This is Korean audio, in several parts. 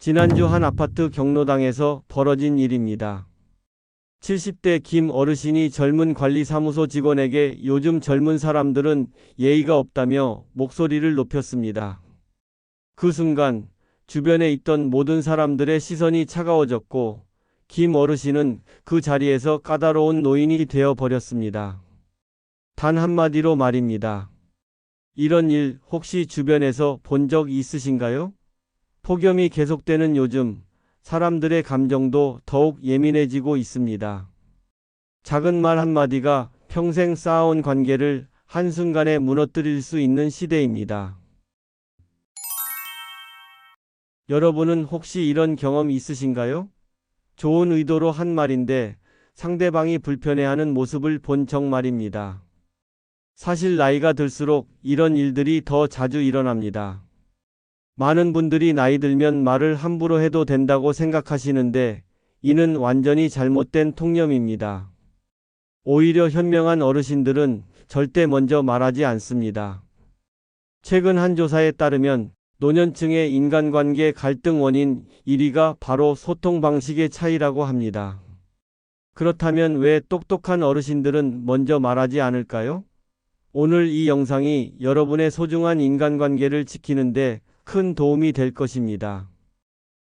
지난주 한 아파트 경로당에서 벌어진 일입니다. 70대 김 어르신이 젊은 관리사무소 직원에게 요즘 젊은 사람들은 예의가 없다며 목소리를 높였습니다. 그 순간 주변에 있던 모든 사람들의 시선이 차가워졌고 김 어르신은 그 자리에서 까다로운 노인이 되어 버렸습니다. 단 한마디로 말입니다. 이런 일 혹시 주변에서 본 적 있으신가요? 폭염이 계속되는 요즘 사람들의 감정도 더욱 예민해지고 있습니다. 작은 말 한마디가 평생 쌓아온 관계를 한순간에 무너뜨릴 수 있는 시대입니다. 여러분은 혹시 이런 경험 있으신가요? 좋은 의도로 한 말인데 상대방이 불편해하는 모습을 본 적 말입니다. 사실 나이가 들수록 이런 일들이 더 자주 일어납니다. 많은 분들이 나이 들면 말을 함부로 해도 된다고 생각하시는데 이는 완전히 잘못된 통념입니다. 오히려 현명한 어르신들은 절대 먼저 말하지 않습니다. 최근 한 조사에 따르면 노년층의 인간관계 갈등 원인 1위가 바로 소통 방식의 차이라고 합니다. 그렇다면 왜 똑똑한 어르신들은 먼저 말하지 않을까요? 오늘 이 영상이 여러분의 소중한 인간관계를 지키는데 큰 도움이 될 것입니다.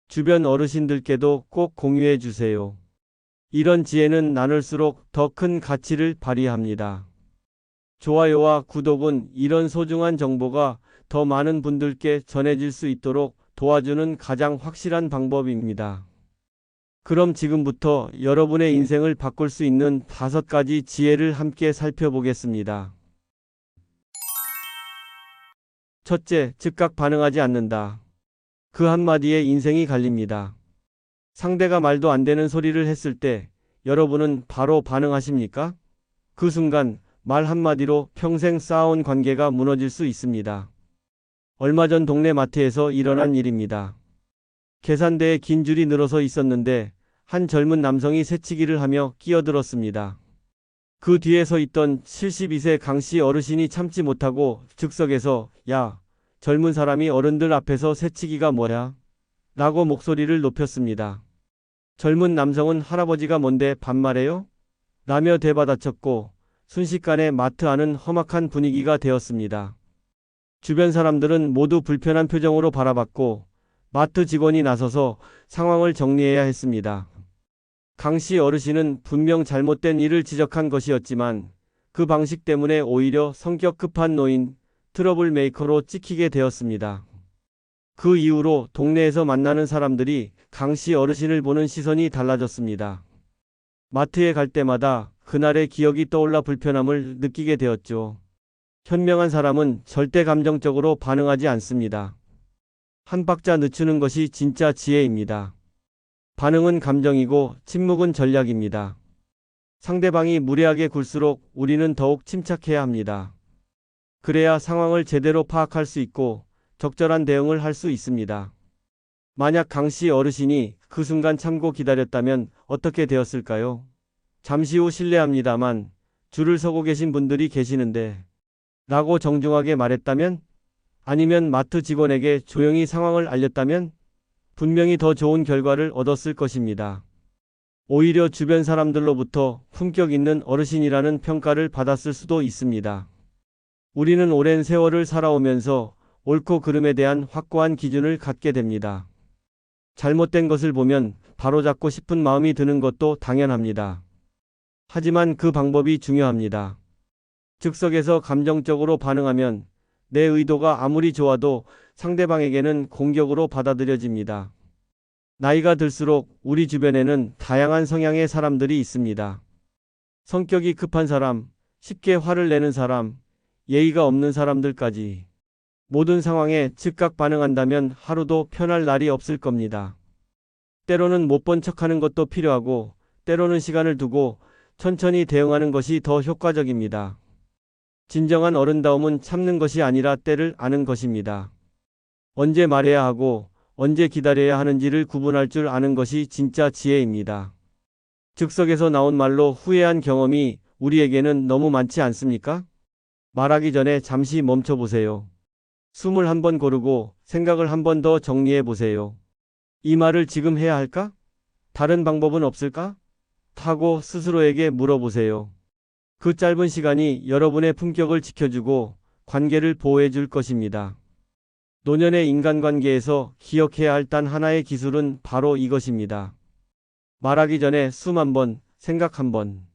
주변 어르신들께도 꼭 공유해 주세요. 이런 지혜는 나눌수록 더 큰 가치를 발휘합니다. 좋아요와 구독은 이런 소중한 정보가 더 많은 분들께 전해질 수 있도록 도와주는 가장 확실한 방법입니다. 그럼 지금부터 여러분의 인생을 바꿀 수 있는 5가지 지혜를 함께 살펴보겠습니다. 첫째, 즉각 반응하지 않는다. 그 한마디에 인생이 갈립니다. 상대가 말도 안 되는 소리를 했을 때 여러분은 바로 반응하십니까? 그 순간 말 한마디로 평생 쌓아온 관계가 무너질 수 있습니다. 얼마 전 동네 마트에서 일어난 일입니다. 계산대에 긴 줄이 늘어서 있었는데 한 젊은 남성이 새치기를 하며 끼어들었습니다. 그 뒤에 서 있던 72세 강씨 어르신이 참지 못하고 즉석에서 야, 젊은 사람이 어른들 앞에서 새치기가 뭐야? 라고 목소리를 높였습니다. 젊은 남성은 할아버지가 뭔데 반말해요? 라며 대받아쳤고 순식간에 마트 안은 험악한 분위기가 되었습니다. 주변 사람들은 모두 불편한 표정으로 바라봤고 마트 직원이 나서서 상황을 정리해야 했습니다. 강씨 어르신은 분명 잘못된 일을 지적한 것이었지만 그 방식 때문에 오히려 성격 급한 노인, 트러블 메이커로 찍히게 되었습니다. 그 이후로 동네에서 만나는 사람들이 강씨 어르신을 보는 시선이 달라졌습니다. 마트에 갈 때마다 그날의 기억이 떠올라 불편함을 느끼게 되었죠. 현명한 사람은 절대 감정적으로 반응하지 않습니다. 한 박자 늦추는 것이 진짜 지혜입니다. 반응은 감정이고 침묵은 전략입니다. 상대방이 무례하게 굴수록 우리는 더욱 침착해야 합니다. 그래야 상황을 제대로 파악할 수 있고 적절한 대응을 할 수 있습니다. 만약 강씨 어르신이 그 순간 참고 기다렸다면 어떻게 되었을까요? 잠시 후 실례합니다만 줄을 서고 계신 분들이 계시는데 라고 정중하게 말했다면? 아니면 마트 직원에게 조용히 상황을 알렸다면? 분명히 더 좋은 결과를 얻었을 것입니다. 오히려 주변 사람들로부터 품격 있는 어르신이라는 평가를 받았을 수도 있습니다. 우리는 오랜 세월을 살아오면서 옳고 그름에 대한 확고한 기준을 갖게 됩니다. 잘못된 것을 보면 바로잡고 싶은 마음이 드는 것도 당연합니다. 하지만 그 방법이 중요합니다. 즉석에서 감정적으로 반응하면 내 의도가 아무리 좋아도 상대방에게는 공격으로 받아들여집니다. 나이가 들수록 우리 주변에는 다양한 성향의 사람들이 있습니다. 성격이 급한 사람, 쉽게 화를 내는 사람, 예의가 없는 사람들까지. 모든 상황에 즉각 반응한다면 하루도 편할 날이 없을 겁니다. 때로는 못 본 척하는 것도 필요하고 때로는 시간을 두고 천천히 대응하는 것이 더 효과적입니다. 진정한 어른다움은 참는 것이 아니라 때를 아는 것입니다. 언제 말해야 하고 언제 기다려야 하는지를 구분할 줄 아는 것이 진짜 지혜입니다. 즉석에서 나온 말로 후회한 경험이 우리에게는 너무 많지 않습니까? 말하기 전에 잠시 멈춰 보세요. 숨을 한 번 고르고 생각을 한 번 더 정리해 보세요. 이 말을 지금 해야 할까? 다른 방법은 없을까? 하고 스스로에게 물어보세요. 그 짧은 시간이 여러분의 품격을 지켜주고 관계를 보호해 줄 것입니다. 노년의 인간관계에서 기억해야 할 단 하나의 기술은 바로 이것입니다. 말하기 전에 숨 한 번, 생각 한 번.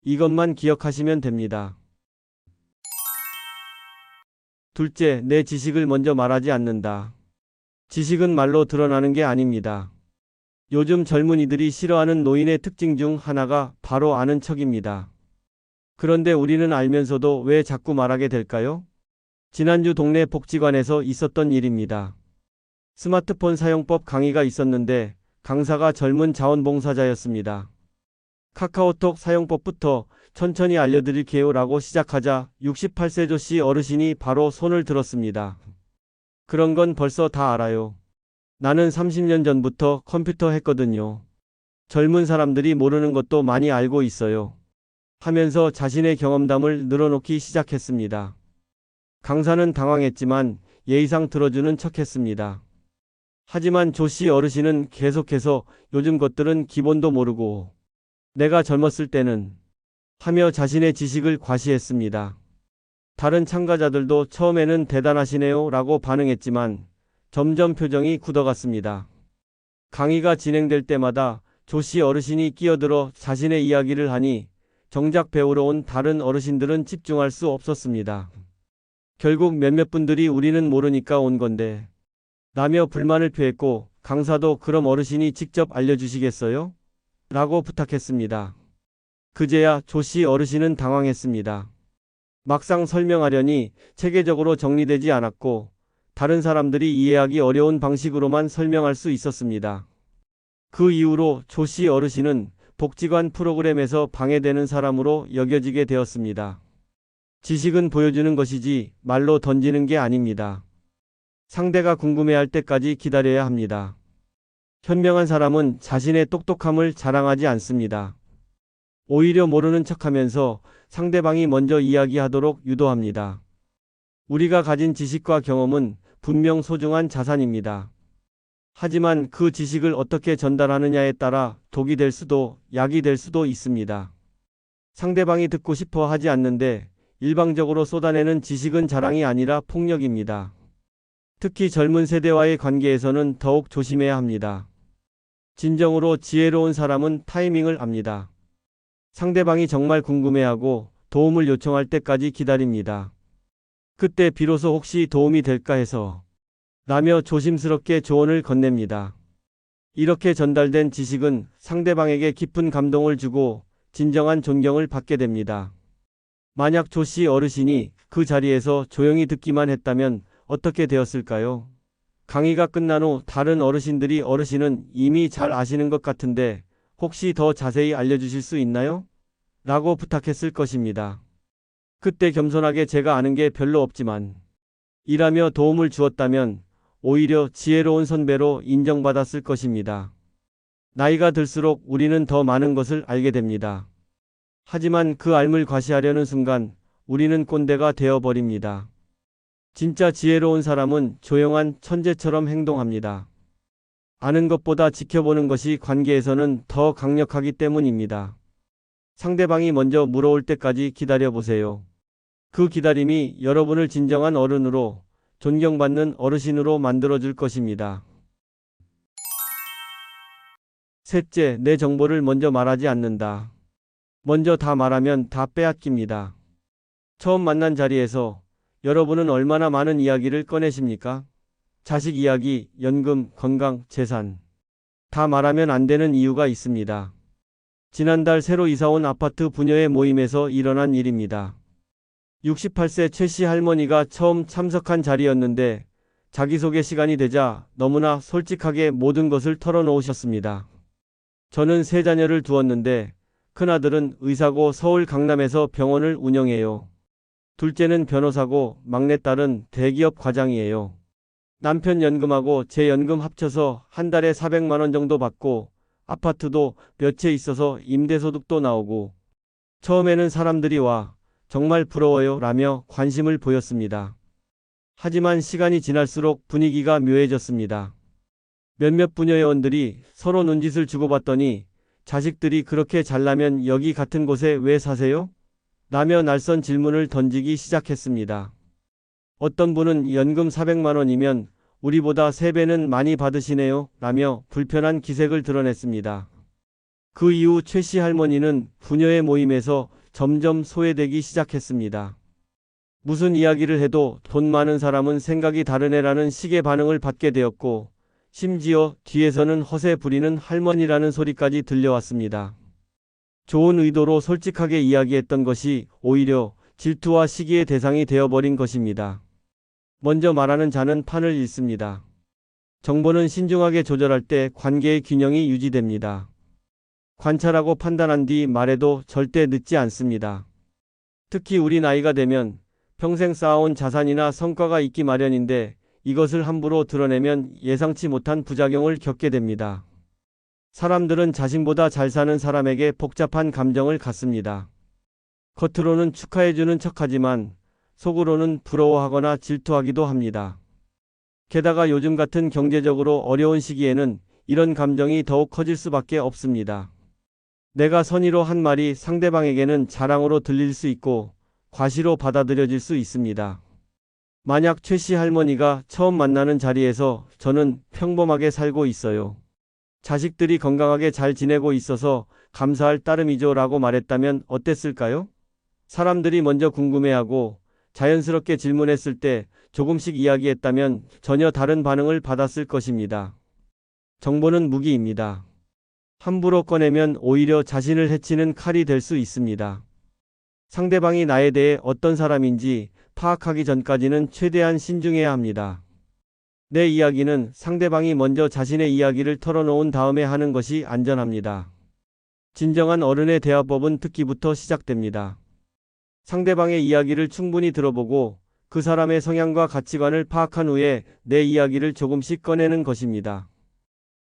이것만 기억하시면 됩니다. 둘째, 내 지식을 먼저 말하지 않는다. 지식은 말로 드러나는 게 아닙니다. 요즘 젊은이들이 싫어하는 노인의 특징 중 하나가 바로 아는 척입니다. 그런데 우리는 알면서도 왜 자꾸 말하게 될까요? 지난주 동네 복지관에서 있었던 일입니다. 스마트폰 사용법 강의가 있었는데 강사가 젊은 자원봉사자였습니다. 카카오톡 사용법부터 천천히 알려드릴게요 라고 시작하자 68세 조씨 어르신이 바로 손을 들었습니다. 그런 건 벌써 다 알아요. 나는 30년 전부터 컴퓨터 했거든요. 젊은 사람들이 모르는 것도 많이 알고 있어요. 하면서 자신의 경험담을 늘어놓기 시작했습니다. 강사는 당황했지만 예의상 들어주는 척했습니다. 하지만 조씨 어르신은 계속해서 요즘 것들은 기본도 모르고 내가 젊었을 때는 하며 자신의 지식을 과시했습니다. 다른 참가자들도 처음에는 대단하시네요 라고 반응했지만 점점 표정이 굳어갔습니다. 강의가 진행될 때마다 조씨 어르신이 끼어들어 자신의 이야기를 하니 정작 배우러 온 다른 어르신들은 집중할 수 없었습니다. 결국 몇몇 분들이 우리는 모르니까 온 건데 라며 불만을 표했고 강사도 그럼 어르신이 직접 알려주시겠어요? 라고 부탁했습니다. 그제야 조씨 어르신은 당황했습니다. 막상 설명하려니 체계적으로 정리되지 않았고 다른 사람들이 이해하기 어려운 방식으로만 설명할 수 있었습니다. 그 이후로 조씨 어르신은 복지관 프로그램에서 방해되는 사람으로 여겨지게 되었습니다. 지식은 보여주는 것이지 말로 던지는 게 아닙니다. 상대가 궁금해할 때까지 기다려야 합니다. 현명한 사람은 자신의 똑똑함을 자랑하지 않습니다. 오히려 모르는 척하면서 상대방이 먼저 이야기하도록 유도합니다. 우리가 가진 지식과 경험은 분명 소중한 자산입니다. 하지만 그 지식을 어떻게 전달하느냐에 따라 독이 될 수도 약이 될 수도 있습니다. 상대방이 듣고 싶어 하지 않는데 일방적으로 쏟아내는 지식은 자랑이 아니라 폭력입니다. 특히 젊은 세대와의 관계에서는 더욱 조심해야 합니다. 진정으로 지혜로운 사람은 타이밍을 압니다. 상대방이 정말 궁금해하고 도움을 요청할 때까지 기다립니다. 그때 비로소 혹시 도움이 될까 해서 라며 조심스럽게 조언을 건넵니다. 이렇게 전달된 지식은 상대방에게 깊은 감동을 주고 진정한 존경을 받게 됩니다. 만약 조씨 어르신이 그 자리에서 조용히 듣기만 했다면 어떻게 되었을까요? 강의가 끝난 후 다른 어르신들이 어르신은 이미 잘 아시는 것 같은데 혹시 더 자세히 알려주실 수 있나요? 라고 부탁했을 것입니다. 그때 겸손하게 제가 아는 게 별로 없지만 이라며 도움을 주었다면 오히려 지혜로운 선배로 인정받았을 것입니다. 나이가 들수록 우리는 더 많은 것을 알게 됩니다. 하지만 그 알을 과시하려는 순간 우리는 꼰대가 되어버립니다. 진짜 지혜로운 사람은 조용한 천재처럼 행동합니다. 아는 것보다 지켜보는 것이 관계에서는 더 강력하기 때문입니다. 상대방이 먼저 물어올 때까지 기다려보세요. 그 기다림이 여러분을 진정한 어른으로 존경받는 어르신으로 만들어줄 것입니다. 셋째, 내 정보를 먼저 말하지 않는다. 먼저 다 말하면 다 빼앗깁니다. 처음 만난 자리에서 여러분은 얼마나 많은 이야기를 꺼내십니까? 자식 이야기, 연금, 건강, 재산. 다 말하면 안 되는 이유가 있습니다. 지난달 새로 이사온 아파트 부녀의 모임에서 일어난 일입니다. 68세 최 씨 할머니가 처음 참석한 자리였는데 자기소개 시간이 되자 너무나 솔직하게 모든 것을 털어놓으셨습니다. 저는 세 자녀를 두었는데 큰아들은 의사고 서울 강남에서 병원을 운영해요. 둘째는 변호사고 막내딸은 대기업 과장이에요. 남편 연금하고 제 연금 합쳐서 한 달에 400만 원 정도 받고 아파트도 몇 채 있어서 임대소득도 나오고 처음에는 사람들이 와 정말 부러워요 라며 관심을 보였습니다. 하지만 시간이 지날수록 분위기가 묘해졌습니다. 몇몇 부녀회원들이 서로 눈짓을 주고받더니 자식들이 그렇게 잘나면 여기 같은 곳에 왜 사세요? 라며 날선 질문을 던지기 시작했습니다. 어떤 분은 연금 400만 원이면 우리보다 3배는 많이 받으시네요. 라며 불편한 기색을 드러냈습니다. 그 이후 최 씨 할머니는 부녀의 모임에서 점점 소외되기 시작했습니다. 무슨 이야기를 해도 돈 많은 사람은 생각이 다르네라는 식의 반응을 받게 되었고, 심지어 뒤에서는 허세 부리는 할머니라는 소리까지 들려왔습니다. 좋은 의도로 솔직하게 이야기했던 것이 오히려 질투와 시기의 대상이 되어버린 것입니다. 먼저 말하는 자는 판을 읽습니다. 정보는 신중하게 조절할 때 관계의 균형이 유지됩니다. 관찰하고 판단한 뒤 말해도 절대 늦지 않습니다. 특히 우리 나이가 되면 평생 쌓아온 자산이나 성과가 있기 마련인데 이것을 함부로 드러내면 예상치 못한 부작용을 겪게 됩니다. 사람들은 자신보다 잘 사는 사람에게 복잡한 감정을 갖습니다. 겉으로는 축하해주는 척하지만 속으로는 부러워하거나 질투하기도 합니다. 게다가 요즘 같은 경제적으로 어려운 시기에는 이런 감정이 더욱 커질 수밖에 없습니다. 내가 선의로 한 말이 상대방에게는 자랑으로 들릴 수 있고 과시로 받아들여질 수 있습니다. 만약 최 씨 할머니가 처음 만나는 자리에서 저는 평범하게 살고 있어요. 자식들이 건강하게 잘 지내고 있어서 감사할 따름이죠 라고 말했다면 어땠을까요? 사람들이 먼저 궁금해하고 자연스럽게 질문했을 때 조금씩 이야기했다면 전혀 다른 반응을 받았을 것입니다. 정보는 무기입니다. 함부로 꺼내면 오히려 자신을 해치는 칼이 될 수 있습니다. 상대방이 나에 대해 어떤 사람인지 파악하기 전까지는 최대한 신중해야 합니다. 내 이야기는 상대방이 먼저 자신의 이야기를 털어놓은 다음에 하는 것이 안전합니다. 진정한 어른의 대화법은 듣기부터 시작됩니다. 상대방의 이야기를 충분히 들어보고 그 사람의 성향과 가치관을 파악한 후에 내 이야기를 조금씩 꺼내는 것입니다.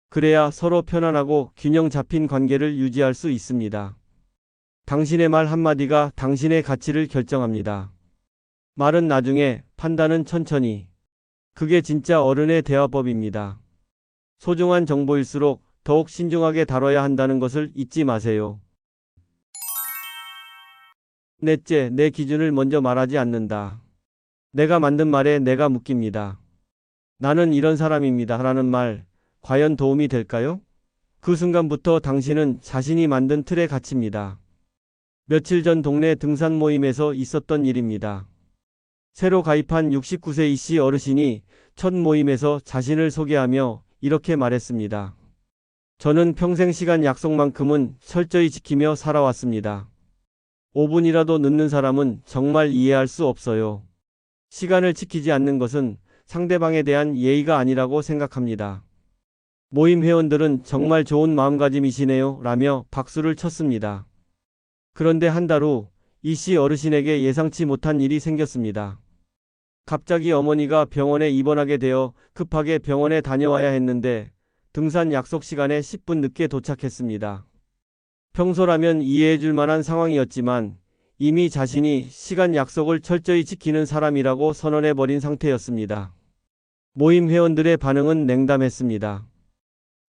그래야 서로 편안하고 균형 잡힌 관계를 유지할 수 있습니다. 당신의 말 한마디가 당신의 가치를 결정합니다. 말은 나중에, 판단은 천천히. 그게 진짜 어른의 대화법입니다. 소중한 정보일수록 더욱 신중하게 다뤄야 한다는 것을 잊지 마세요. 넷째, 내 기준을 먼저 말하지 않는다. 내가 만든 말에 내가 묶입니다. 나는 이런 사람입니다. 라는 말, 과연 도움이 될까요? 그 순간부터 당신은 자신이 만든 틀에 갇힙니다. 며칠 전 동네 등산 모임에서 있었던 일입니다. 새로 가입한 69세 이씨 어르신이 첫 모임에서 자신을 소개하며 이렇게 말했습니다. 저는 평생 시간 약속만큼은 철저히 지키며 살아왔습니다. 5분이라도 늦는 사람은 정말 이해할 수 없어요. 시간을 지키지 않는 것은 상대방에 대한 예의가 아니라고 생각합니다. 모임 회원들은 정말 좋은 마음가짐이시네요 라며 박수를 쳤습니다. 그런데 한 달 후 이 씨 어르신에게 예상치 못한 일이 생겼습니다. 갑자기 어머니가 병원에 입원하게 되어 급하게 병원에 다녀와야 했는데 등산 약속 시간에 10분 늦게 도착했습니다. 평소라면 이해해줄 만한 상황이었지만 이미 자신이 시간 약속을 철저히 지키는 사람이라고 선언해버린 상태였습니다. 모임 회원들의 반응은 냉담했습니다.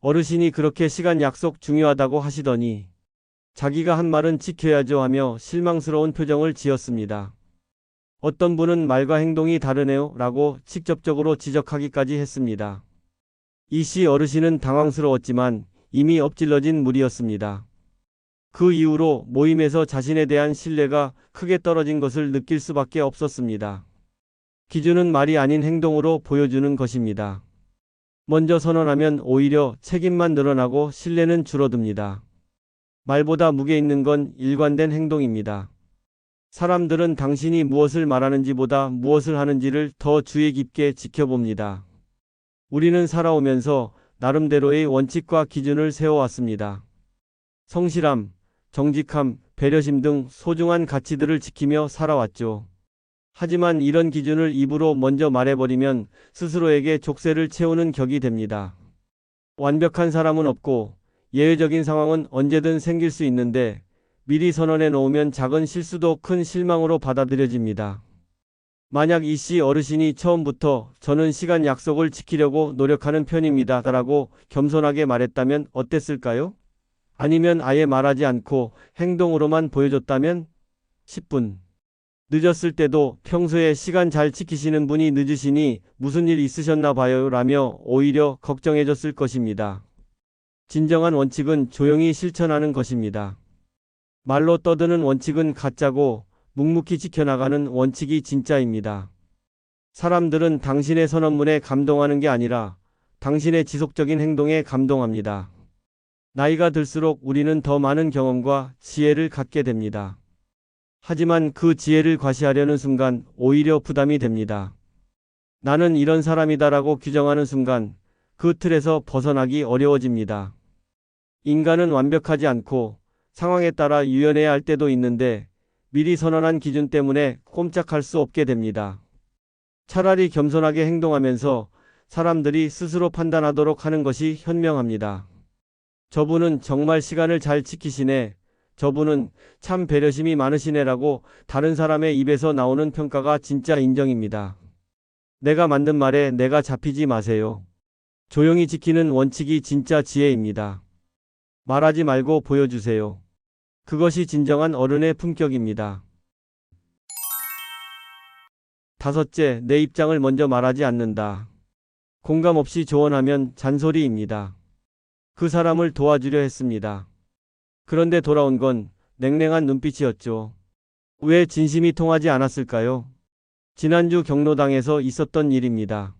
어르신이 그렇게 시간 약속 중요하다고 하시더니 자기가 한 말은 지켜야죠 하며 실망스러운 표정을 지었습니다. 어떤 분은 말과 행동이 다르네요 라고 직접적으로 지적하기까지 했습니다. 이 씨 어르신은 당황스러웠지만 이미 엎질러진 물이었습니다. 그 이후로 모임에서 자신에 대한 신뢰가 크게 떨어진 것을 느낄 수밖에 없었습니다. 기준은 말이 아닌 행동으로 보여주는 것입니다. 먼저 선언하면 오히려 책임만 늘어나고 신뢰는 줄어듭니다. 말보다 무게 있는 건 일관된 행동입니다. 사람들은 당신이 무엇을 말하는지보다 무엇을 하는지를 더 주의 깊게 지켜봅니다. 우리는 살아오면서 나름대로의 원칙과 기준을 세워왔습니다. 성실함, 정직함, 배려심 등 소중한 가치들을 지키며 살아왔죠. 하지만 이런 기준을 입으로 먼저 말해버리면 스스로에게 족쇄를 채우는 격이 됩니다. 완벽한 사람은 없고 예외적인 상황은 언제든 생길 수 있는데 미리 선언해 놓으면 작은 실수도 큰 실망으로 받아들여집니다. 만약 이 씨 어르신이 처음부터 저는 시간 약속을 지키려고 노력하는 편입니다 라고 겸손하게 말했다면 어땠을까요? 아니면 아예 말하지 않고 행동으로만 보여줬다면? 10분. 늦었을 때도 평소에 시간 잘 지키시는 분이 늦으시니 무슨 일 있으셨나 봐요 라며 오히려 걱정해줬을 것입니다. 진정한 원칙은 조용히 실천하는 것입니다. 말로 떠드는 원칙은 가짜고 묵묵히 지켜나가는 원칙이 진짜입니다. 사람들은 당신의 선언문에 감동하는 게 아니라 당신의 지속적인 행동에 감동합니다. 나이가 들수록 우리는 더 많은 경험과 지혜를 갖게 됩니다. 하지만 그 지혜를 과시하려는 순간 오히려 부담이 됩니다. 나는 이런 사람이다라고 규정하는 순간 그 틀에서 벗어나기 어려워집니다. 인간은 완벽하지 않고 상황에 따라 유연해야 할 때도 있는데 미리 선언한 기준 때문에 꼼짝할 수 없게 됩니다. 차라리 겸손하게 행동하면서 사람들이 스스로 판단하도록 하는 것이 현명합니다. 저분은 정말 시간을 잘 지키시네. 저분은 참 배려심이 많으시네라고 다른 사람의 입에서 나오는 평가가 진짜 인정입니다. 내가 만든 말에 내가 잡히지 마세요. 조용히 지키는 원칙이 진짜 지혜입니다. 말하지 말고 보여주세요. 그것이 진정한 어른의 품격입니다. 다섯째, 내 입장을 먼저 말하지 않는다. 공감 없이 조언하면 잔소리입니다. 그 사람을 도와주려 했습니다. 그런데 돌아온 건 냉랭한 눈빛이었죠. 왜 진심이 통하지 않았을까요? 지난주 경로당에서 있었던 일입니다.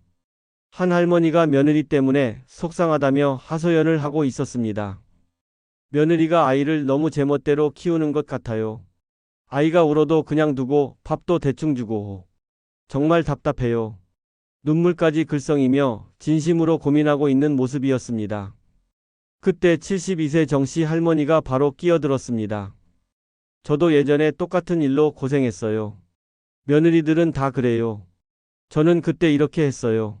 한 할머니가 며느리 때문에 속상하다며 하소연을 하고 있었습니다. 며느리가 아이를 너무 제멋대로 키우는 것 같아요. 아이가 울어도 그냥 두고 밥도 대충 주고. 정말 답답해요. 눈물까지 글썽이며 진심으로 고민하고 있는 모습이었습니다. 그때 72세 정씨 할머니가 바로 끼어들었습니다. 저도 예전에 똑같은 일로 고생했어요. 며느리들은 다 그래요. 저는 그때 이렇게 했어요.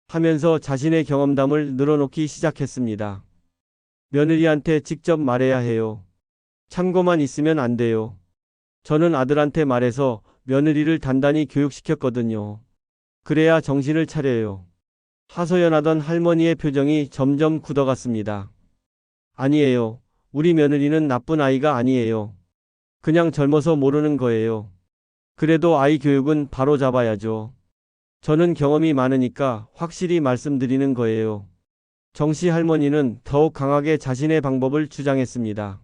하면서 자신의 경험담을 늘어놓기 시작했습니다. 며느리한테 직접 말해야 해요. 참고만 있으면 안 돼요. 저는 아들한테 말해서 며느리를 단단히 교육시켰거든요. 그래야 정신을 차려요. 하소연하던 할머니의 표정이 점점 굳어갔습니다. 아니에요. 우리 며느리는 나쁜 아이가 아니에요. 그냥 젊어서 모르는 거예요. 그래도 아이 교육은 바로 잡아야죠. 저는 경험이 많으니까 확실히 말씀드리는 거예요. 정씨 할머니는 더욱 강하게 자신의 방법을 주장했습니다.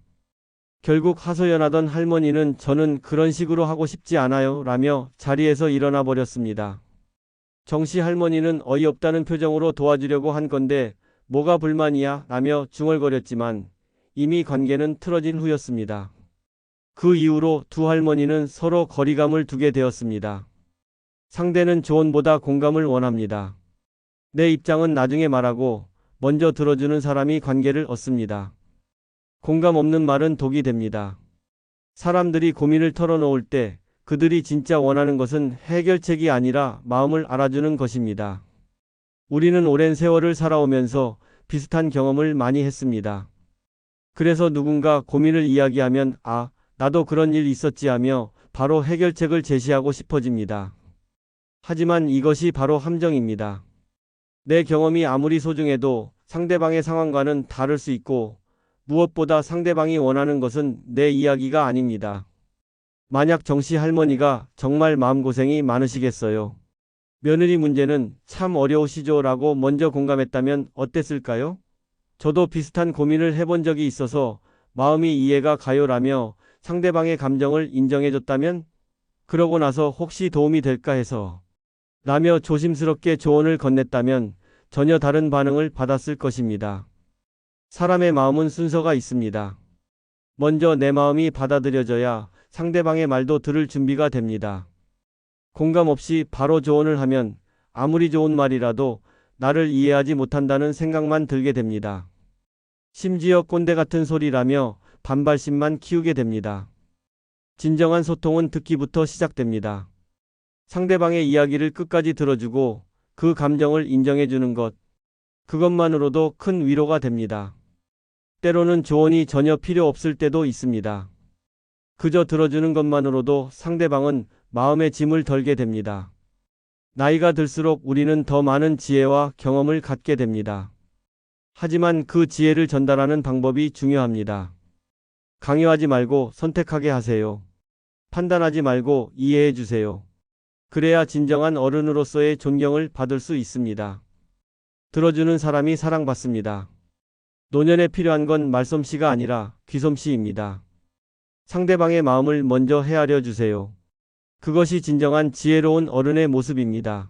결국 하소연하던 할머니는 저는 그런 식으로 하고 싶지 않아요 라며 자리에서 일어나 버렸습니다. 정씨 할머니는 어이없다는 표정으로 도와주려고 한 건데 뭐가 불만이야 라며 중얼거렸지만 이미 관계는 틀어진 후였습니다. 그 이후로 두 할머니는 서로 거리감을 두게 되었습니다. 상대는 조언보다 공감을 원합니다. 내 입장은 나중에 말하고 먼저 들어주는 사람이 관계를 얻습니다. 공감 없는 말은 독이 됩니다. 사람들이 고민을 털어놓을 때 그들이 진짜 원하는 것은 해결책이 아니라 마음을 알아주는 것입니다. 우리는 오랜 세월을 살아오면서 비슷한 경험을 많이 했습니다. 그래서 누군가 고민을 이야기하면 아, 나도 그런 일 있었지 하며 바로 해결책을 제시하고 싶어집니다. 하지만 이것이 바로 함정입니다. 내 경험이 아무리 소중해도 상대방의 상황과는 다를 수 있고 무엇보다 상대방이 원하는 것은 내 이야기가 아닙니다. 만약 정씨 할머니가 정말 마음고생이 많으시겠어요. 며느리 문제는 참 어려우시죠 라고 먼저 공감했다면 어땠을까요? 저도 비슷한 고민을 해본 적이 있어서 마음이 이해가 가요라며 상대방의 감정을 인정해줬다면 그러고 나서 혹시 도움이 될까 해서 라며 조심스럽게 조언을 건넸다면 전혀 다른 반응을 받았을 것입니다. 사람의 마음은 순서가 있습니다. 먼저 내 마음이 받아들여져야 상대방의 말도 들을 준비가 됩니다. 공감 없이 바로 조언을 하면 아무리 좋은 말이라도 나를 이해하지 못한다는 생각만 들게 됩니다. 심지어 꼰대 같은 소리라며 반발심만 키우게 됩니다. 진정한 소통은 듣기부터 시작됩니다. 상대방의 이야기를 끝까지 들어주고 그 감정을 인정해주는 것, 그것만으로도 큰 위로가 됩니다. 때로는 조언이 전혀 필요 없을 때도 있습니다. 그저 들어주는 것만으로도 상대방은 마음의 짐을 덜게 됩니다. 나이가 들수록 우리는 더 많은 지혜와 경험을 갖게 됩니다. 하지만 그 지혜를 전달하는 방법이 중요합니다. 강요하지 말고 선택하게 하세요. 판단하지 말고 이해해 주세요. 그래야 진정한 어른으로서의 존경을 받을 수 있습니다. 들어주는 사람이 사랑받습니다. 노년에 필요한 건 말솜씨가 아니라 귀솜씨입니다. 상대방의 마음을 먼저 헤아려 주세요. 그것이 진정한 지혜로운 어른의 모습입니다.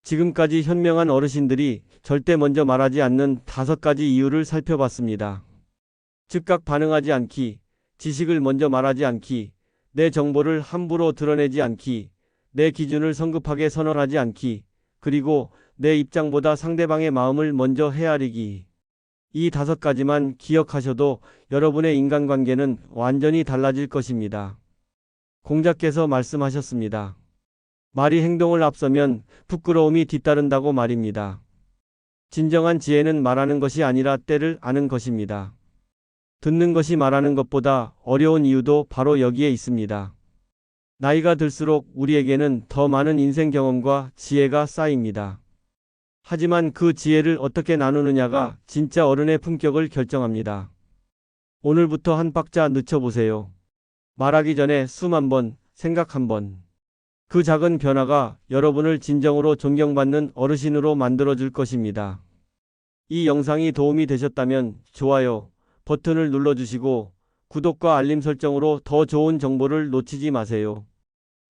지금까지 현명한 어르신들이 절대 먼저 말하지 않는 5가지 이유를 살펴봤습니다. 즉각 반응하지 않기, 지식을 먼저 말하지 않기, 내 정보를 함부로 드러내지 않기, 내 기준을 성급하게 선언하지 않기, 그리고 내 입장보다 상대방의 마음을 먼저 헤아리기. 이 5가지만 기억하셔도 여러분의 인간관계는 완전히 달라질 것입니다. 공자께서 말씀하셨습니다. 말이 행동을 앞서면 부끄러움이 뒤따른다고 말입니다. 진정한 지혜는 말하는 것이 아니라 때를 아는 것입니다. 듣는 것이 말하는 것보다 어려운 이유도 바로 여기에 있습니다. 나이가 들수록 우리에게는 더 많은 인생 경험과 지혜가 쌓입니다. 하지만 그 지혜를 어떻게 나누느냐가 진짜 어른의 품격을 결정합니다. 오늘부터 한 박자 늦춰보세요. 말하기 전에 숨 한 번, 생각 한 번. 그 작은 변화가 여러분을 진정으로 존경받는 어르신으로 만들어줄 것입니다. 이 영상이 도움이 되셨다면 좋아요 버튼을 눌러주시고 구독과 알림 설정으로 더 좋은 정보를 놓치지 마세요.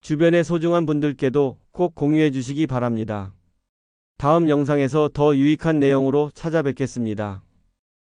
주변의 소중한 분들께도 꼭 공유해 주시기 바랍니다. 다음 영상에서 더 유익한 내용으로 찾아뵙겠습니다.